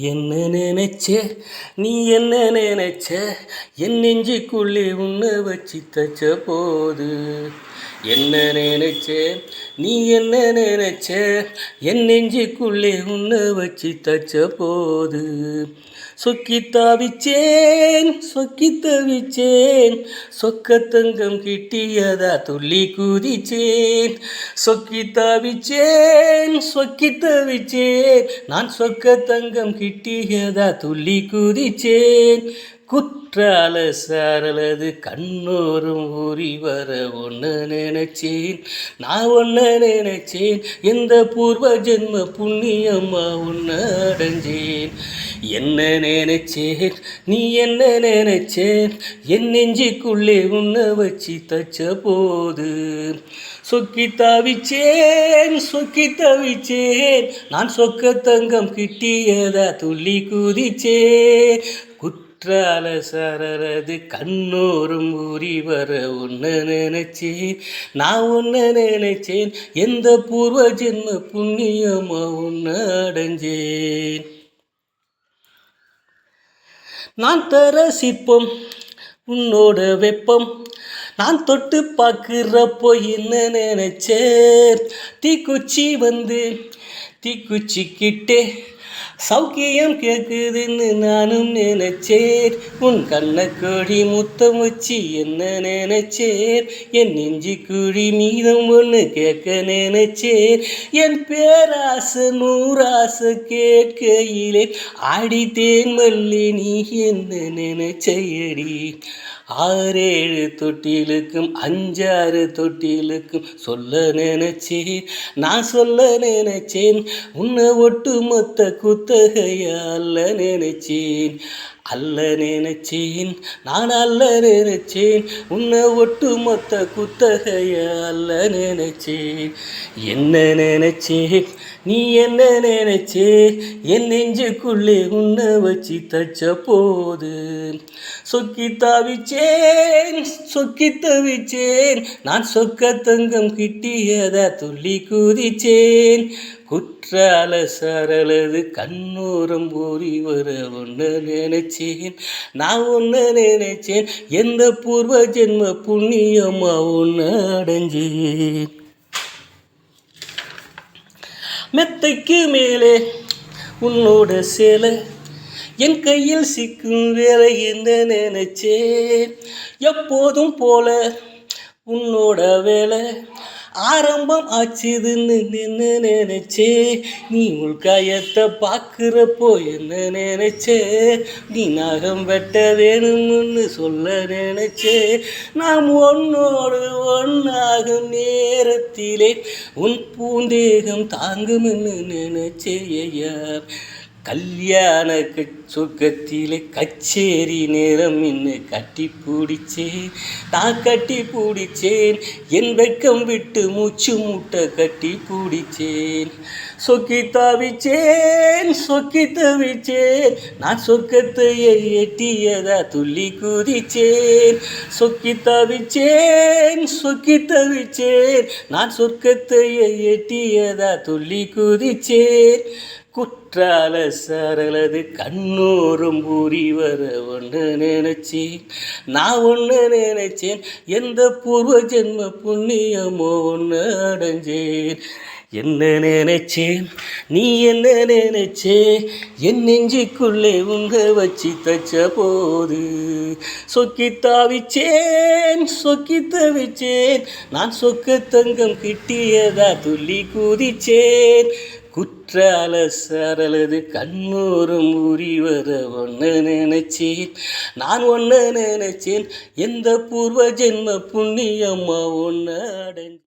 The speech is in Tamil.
என்ன நினைச்ச நீ என்ன நினைச்ச என் நெஞ்சுக்குள்ளே உன்னை வச்சு தச்ச போது என்ன நினைச்ச நீ என்ன நினைச்ச என் நெஞ்சுக்குள்ளே உன்னை வச்சு தச்ச போது சொக்கி தாவிச்சேன் சொக்கி தவிச்சேன் சொக்க தங்கம் கிட்டியதா துள்ளி குதிச்சேன் சொக்கி தாவிச்சேன் சொக்கி தவிச்சேன் நான் சொக்க தங்கம் கிட்டியதா துள்ளி குதிச்சேன் குற்றால சாரலது கண்ணோரும் ஊறி வர ஒன்று நினைச்சேன் நான் ஒன்று நினைச்சேன் எந்த பூர்வ ஜென்ம புண்ணியம்மா ஒன்று அடைஞ்சேன் என்ன நினைச்சேன் நீ என்ன நினைச்சேன் என் நெஞ்சுக்குள்ளே உன்னை வச்சு தச்ச போது சொக்கி தாவிச்சேன் சொக்கி தவிச்சேன் நான் சொக்க தங்கம் கிட்டியதா துள்ளி குதிச்சேன் குற்றால சரரது கண்ணோரும் ஊறி வர ஒன்று நினைச்சேன் நான் ஒன்று நினைச்சேன் எந்த பூர்வ ஜென்ம புண்ணியமா ஒன்று அடைஞ்சேன் நான் தர சிற்பம் உன்னோட வெப்பம் நான் தொட்டு பார்க்குறப்போ என்ன நினைச்சேன் தீக்குச்சி வந்து தீக்குச்சிக்கிட்டே சௌக்கியம் கேட்குதுன்னு நானும் நினைச்சேன் உன் கண்ணக்கோழி முத்தம் வச்சு என்ன நினைச்சேன் என் நெஞ்சு குழி மீதம் ஒன்று கேட்க நினைச்சேன் என் பேராசை நூறாசை கேட்கையிலே ஆடித்தேன் மல்லி நீ என்ன நினைச்சையடி 6-7 தொட்டிலுக்கும் 5-6 தொட்டிலுக்கும் சொல்ல நினைச்சேன் நான் சொல்ல நினைச்சேன் உன்னை ஒட்டு மொத்த குத்தகையா அல்ல நினைச்சேன் அல்ல நினைச்சேன் நான் அல்ல நினைச்சேன் உன்னை ஒட்டு மொத்த குத்தகைய அல்ல நினைச்சேன் என்ன நினைச்சேன் நீ என்ன நினைச்சே என் நெஞ்சுக்குள்ளே உன்னை வச்சு தச்ச போது சொக்கி தாவிச்சேன் சொக்கி தவிச்சேன் நான் சொக்க தங்கம் கிட்டியதா துள்ளி குதிச்சேன் குற்றால சரலது கண்ணோரம் ஊறி வர ஒன்று நினைச்சேன் நான் ஒன்று நினைச்சேன் எந்த பூர்வ ஜென்ம புண்ணியமா ஒன்று அடைஞ்சேன் மெத்தைக்கு மேலே உன்னோட சேலை என் கையில் சிக்கும் வேலை என்ன நினைச்சேன் எப்போதும் போல உன்னோட வேலை ஆரம்பம் ஆச்சுதுன்னு நின்று நினைச்சே நீ உள்காயத்தை பார்க்குறப்போ என்ன நினைச்சே நீ நகம் வெட்ட வேணும்னு சொல்ல நினைச்சே நாம் ஒன்னோடு ஒன்றாகும் நேரத்திலே உன் பூந்தேகம் தாங்கும்னு நினைச்சேயா கல்யாண சொர்க்கத்திலே கச்சேரி நேரம் இன்னும் கட்டி பிடிச்சேன் நான் கட்டி பிடிச்சேன் என் வெக்கம் விட்டு மூச்சு முட்டை கட்டி பிடிச்சேன் சொக்கி தாவிச்சேன் சொக்கி தவிச்சேன் நான் சொர்க்கத்தையை எட்டியதா துள்ளி குதிச்சேன் சொக்கி தாவிச்சேன் சொக்கி தவிச்சேன் நான் சொர்க்கத்தையை எட்டியதா துள்ளி குதிச்சேன் குற்றால சரலது கண்ணோரும் ஊறி வர ஒன்று நினைச்சேன் நான் ஒன்று நினைச்சேன் எந்த பூர்வ ஜென்ம புண்ணியமோ ஒன்று அடைஞ்சேன் என்ன நினைச்சேன் நீ என்ன நினைச்சே என் நெஞ்சுக்குள்ளே உங்க வச்சு தச்ச போது சொக்கி தாவிச்சேன் சொக்கி தவிச்சேன் நான் சொக்க தங்கம் கிட்டியதா துள்ளி குதிச்சேன் குற்றால சரலது கண்ணோரும் ஊறி வர ஒன்று நினைச்சேன் நான் ஒன்று நினைச்சேன் எந்த பூர்வ ஜென்ம புண்ணியம்மா ஒன்று அடைஞ்சேன்